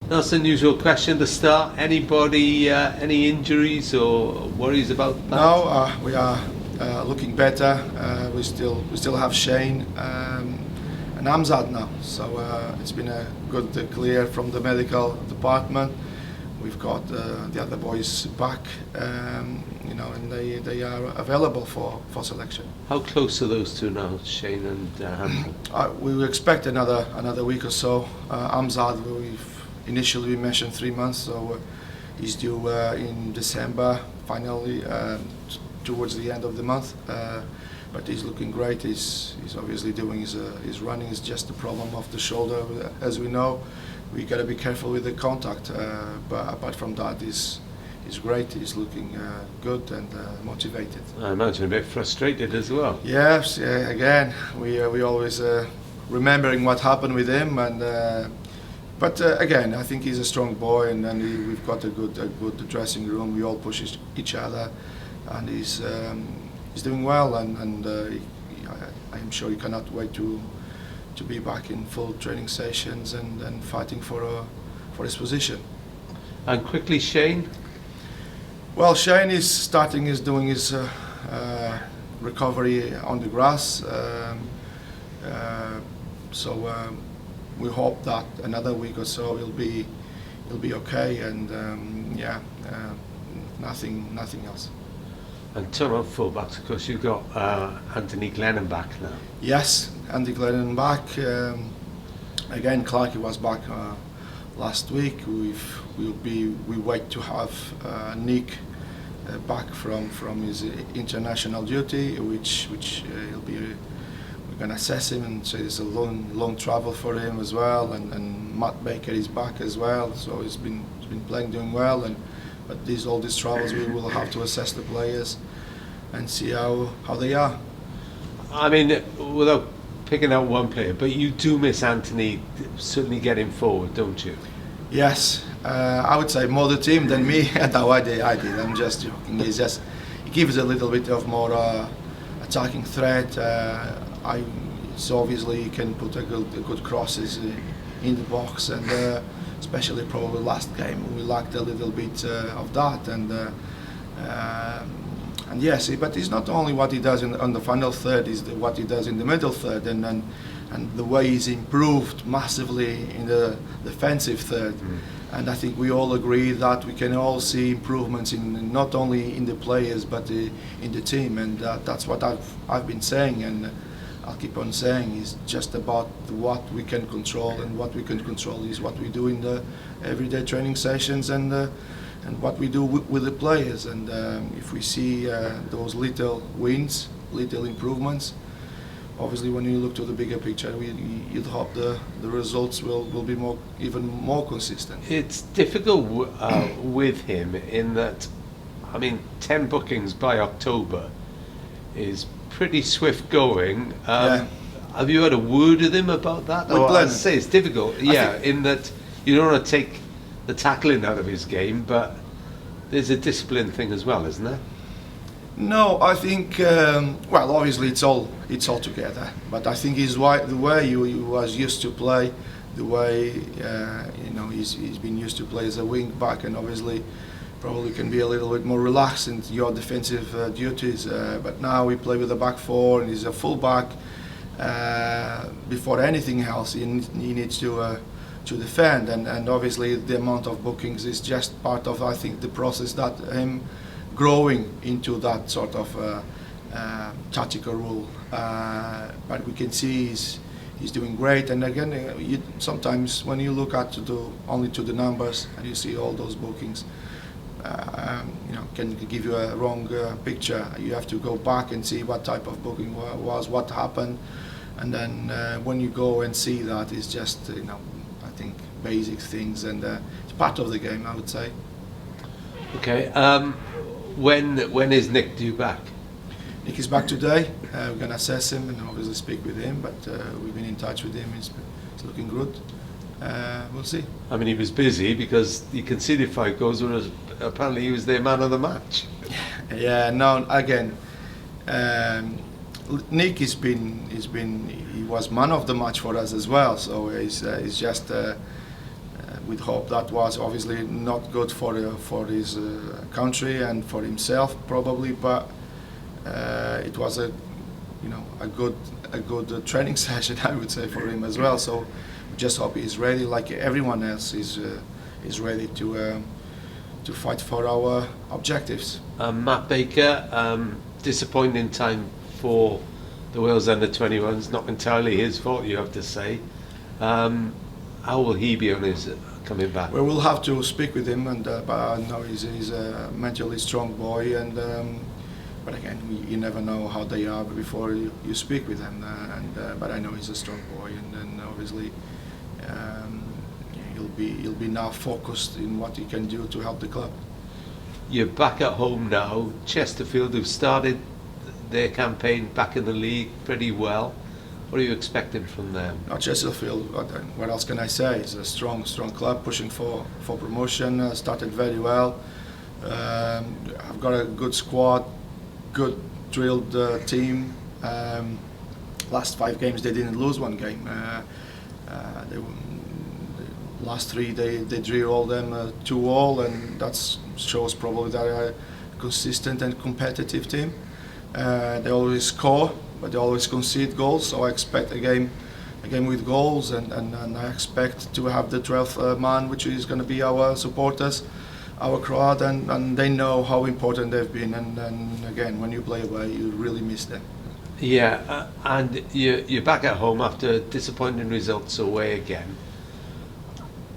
Nelson, usual question to start. Anybody, any injuries or worries about that? No, we are looking better. We still have Shane and Amzad now, so it's been a good clear from the medical department. We've got the other boys back, and they are available for selection. How close are those two now, Shane and Hamza? We will expect another week or so. Amzad, initially we mentioned 3 months, so he's due in December, finally towards the end of the month. But he's looking great. He's obviously doing his running. Is just the problem of the shoulder, as we know. We got to be careful with the contact. But apart from that, he's great. He's looking good and motivated. I imagine a bit frustrated as well. Yes. Again, we always remembering what happened with him and. But again, I think he's a strong boy, and we've got a good dressing room. We all push each other, and he's doing well. And I'm sure he cannot wait to be back in full training sessions and fighting for his position. And quickly, Shane. Well, Shane is doing his recovery on the grass. We hope that another week or so he'll be okay, and nothing else. And turn on fullbacks, of course, you've got Anthony Glennon back now. Yes, Andy Glennon back. Again, Clarkey was back last week. We wait to have Nick back from his international duty, which he'll be. We're going to assess him, and so it's a long travel for him as well. And Matt Baker is back as well, so he's been playing, doing well. But all these travels, we will have to assess the players and see how they are. I mean, without picking out one player, but you do miss Anthony certainly getting forward, don't you? Yes, I would say more the team than me. No, I did. I'm just joking. He gives a little bit of more attacking threat. So obviously he can put a good crosses in the box, and especially probably last game we lacked a little bit of that. And yes, but it's not only what he does on the final third, is what he does in the middle third, and the way he's improved massively in the defensive third. And I think we all agree that we can all see improvements in not only in the players but in the team, and that's what I've been saying, and I'll keep on saying. It's just about what we can control, and what we can control is what we do in the everyday training sessions and what we do with the players. And if we see those little wins, little improvements, obviously when you look to the bigger picture, you'd hope the results will be even more consistent. It's difficult with him in that, I mean, 10 bookings by October is pretty swift going. Have you had a word with him about that? With Glenn? I'd say it's difficult, in that you don't want to take the tackling out of his game, but there's a discipline thing as well, isn't there? No, I think obviously it's all together. But I think the way he was used to play, the way he's been used to play as a wing back, and obviously probably can be a little bit more relaxed in your defensive duties. But now we play with a back four, and he's a full back. Before anything else, he needs to defend, and obviously the amount of bookings is just part of, I think, the process that him growing into that sort of tactical role. But we can see he's doing great. And again, sometimes when you look at only to the numbers and you see all those bookings, can give you a wrong picture. You have to go back and see what type of booking was, what happened, and then when you go and see that, it's just I think basic things, and it's part of the game, I would say. Okay. When is Nick due back? Nick is back today. We're going to assess him and obviously speak with him, but we've been in touch with him. It's looking good. We'll see. I mean, he was busy because he conceded 5 goals, whereas apparently he was their man of the match. Yeah, no, again, Nick he was man of the match for us as well. So he's just with hope that was obviously not good for his country and for himself probably, but it was a good training session, I would say, for him as well. So just hope he's ready, like everyone else is ready to fight for our objectives. Matt Baker, disappointing time for the Wales under-21s, not entirely his fault, you have to say. How will he be on his coming back? Well, we'll have to speak with him, but I know he's a mentally strong boy, and but again, you never know how they are before you speak with them. But I know he's a strong boy, and obviously he'll be now focused in what he can do to help the club. You're back at home now. Chesterfield, who've started their campaign back in the league pretty well. What are you expecting from them? Chesterfield, what else can I say? It's a strong club pushing for promotion. Started very well. I've got a good squad, good drilled team. Last 5 games they didn't lose one game. The last 3 they drew all them 2-2, and that shows probably that they're a consistent and competitive team. They always score, but they always concede goals. So I expect a game with goals, and I expect to have the 12th man, which is going to be our supporters, our crowd, and they know how important they've been. And again, when you play away, you really miss them. Yeah, and you're back at home after disappointing results away again.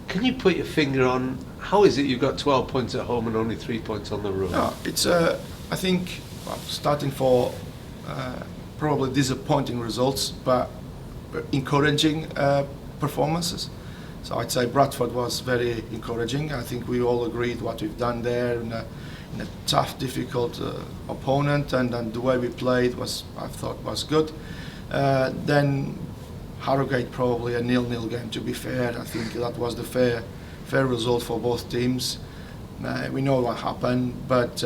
Can you put your finger on how is it you've got 12 points at home and only 3 points on the road? No, it's I think starting for probably disappointing results, but encouraging performances. So I'd say Bradford was very encouraging. I think we all agreed what we've done there in a tough, difficult opponent, and the way we played I thought was good. Then Harrogate, probably a 0-0 game, to be fair. I think that was the fair result for both teams. We know what happened, but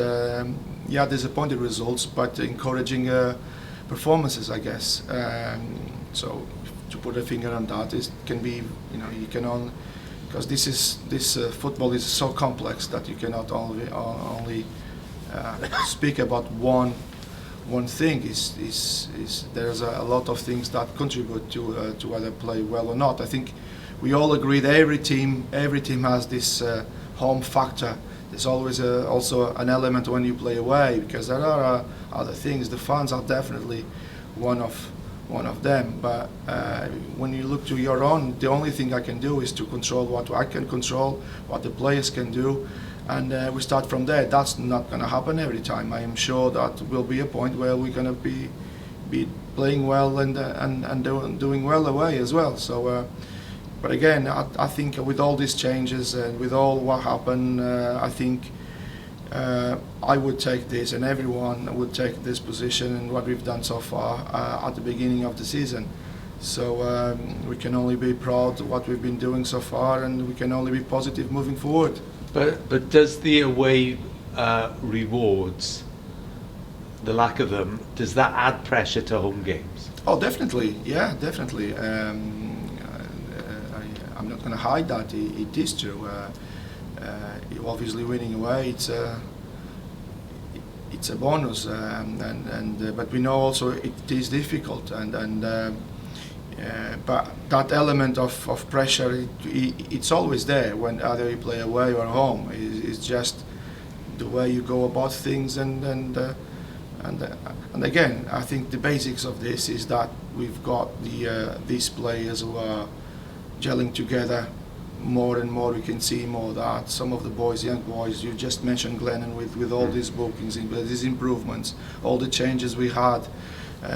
disappointing results, but encouraging performances, I guess. So to put a finger on that, it can be, you can only, because this football is so complex that you cannot only speak about one thing. There's a lot of things that contribute to whether play well or not. I think we all agree that every team has this home factor. There's always also an element when you play away, because there are other things. The fans are definitely one of them. But when you look to your own, the only thing I can do is to control what I can control, what the players can do, and we start from there. That's not going to happen every time. I am sure that will be a point where we're going to be playing well and doing well away as well. So. But again, I think with all these changes and with all what happened, I think I would take this, and everyone would take this position and what we've done so far at the beginning of the season. So we can only be proud of what we've been doing so far, and we can only be positive moving forward. But does the away rewards, the lack of them, does that add pressure to home games? Oh, definitely. Yeah, definitely. I'm not going to hide that it is true. Obviously, winning away, it's a bonus, but we know also it is difficult, but that element of pressure, it's always there when either you play away or home. It's just the way you go about things, and again, I think the basics of this is that we've got these players who are gelling together more and more. We can see more that some of the boys, young boys, you just mentioned Glennon, with all these bookings, these improvements, all the changes we had,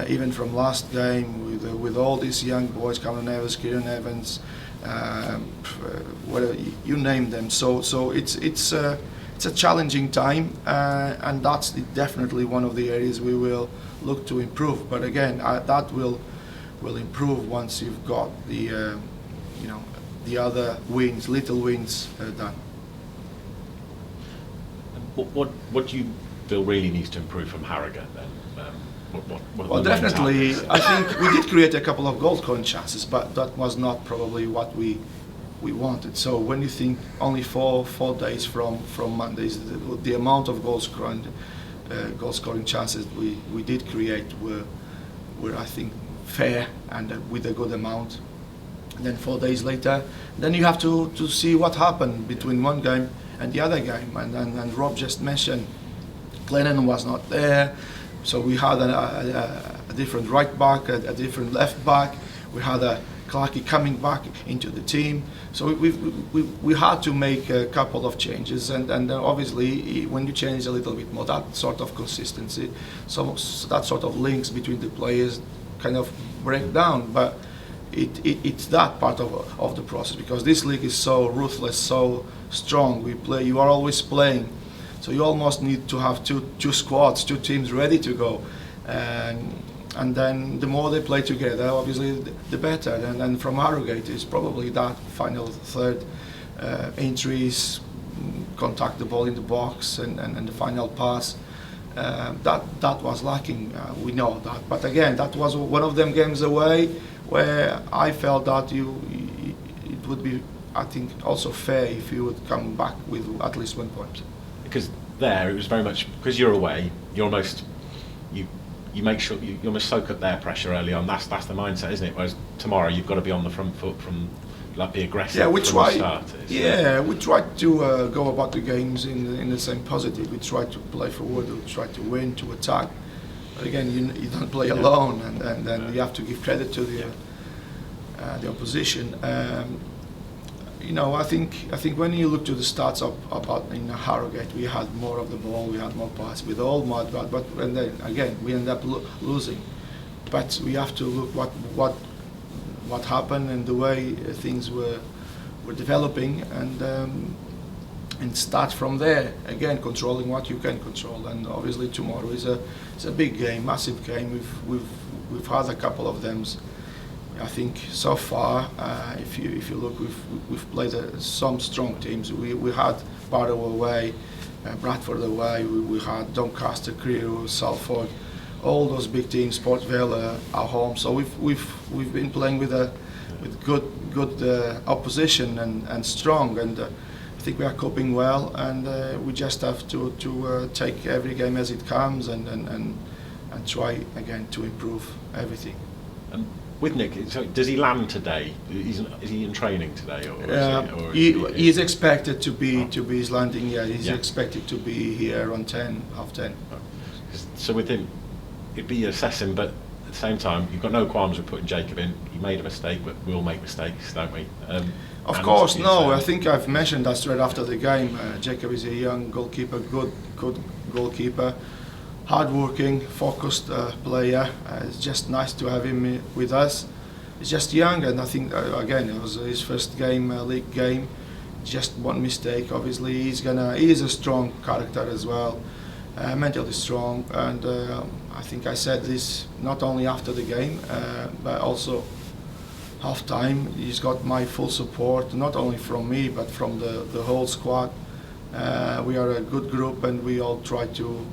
even from last game with all these young boys, Cameron Evans, Kieran Evans, whatever you name them. So it's a challenging time, and that's definitely one of the areas we will look to improve. But again, that will improve once you've got the other wins, little wins done. What do you feel really needs to improve from Harrogate then? Well, definitely, I think we did create a couple of goal scoring chances, but that was not probably what we we wanted. So when you think only four days from Mondays, the amount of goal scoring chances we did create were I think fair and with a good amount. And then 4 days later, then you have to see what happened between one game and the other game. And Rob just mentioned Glennon was not there, so we had a different right back, a different left back. We had a Clarkey coming back into the team, so we had to make a couple of changes, and obviously when you change a little bit more, that sort of consistency, so that sort of links between the players kind of break down. But it's that part of the process, because this league is so ruthless, so strong. You are always playing, so you almost need to have two squads, two teams ready to go. And then the more they play together, obviously, the better. And from Harrogate, it's probably that final third, entries, contact the ball in the box, and the final pass. That was lacking. We know that. But again, that was one of them games away where I felt that it would be, I think, also fair if you would come back with at least 1 point. Because there, it was very much, because you're away, you're almost, you make sure you almost soak up their pressure early on. That's the mindset, isn't it? Whereas tomorrow you've got to be on the front foot from, like, be aggressive. Yeah, we from try. The start. We try to go about the games in the same positive. We try to play forward. We try to win, to attack. But again, you don't play alone, and then you have to give credit to the opposition. I think when you look to the stats about in Harrogate, we had more of the ball, we had more passes with all mud, but and then again we end up losing. But we have to look what happened and the way things were developing, and start from there. Again, controlling what you can control. And obviously tomorrow is a big game, massive game. We've had a couple of them. I think so far, if you look, we've played some strong teams. We had Barrow away, Bradford away. We had Doncaster, Crewe, Salford, all those big teams. Port Vale at home. So we've been playing with good opposition and strong. And I think we are coping well. And we just have to take every game as it comes and try again to improve everything. With Nick, so does he land today? Is he in training today, or he is expected to be his landing? Yeah, he's expected to be here on 10:30. So with him, it'd be assessing, but at the same time, you've got no qualms with putting Jacob in. He made a mistake, but we'll make mistakes, don't we? Of course, no. I think I've mentioned that straight after the game. Jacob is a young goalkeeper, good goalkeeper. Hard-working, focused player. It's just nice to have him with us. He's just young, and I think again it was his first game, league game. Just one mistake. Obviously, he is a strong character as well, mentally strong. And I think I said this not only after the game, but also half-time. He's got my full support, not only from me but from the whole squad. We are a good group, and we all try to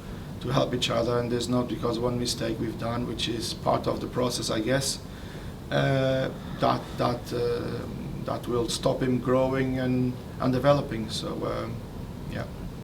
help each other, and there's not because one mistake we've done, which is part of the process, I guess, that will stop him growing and developing. So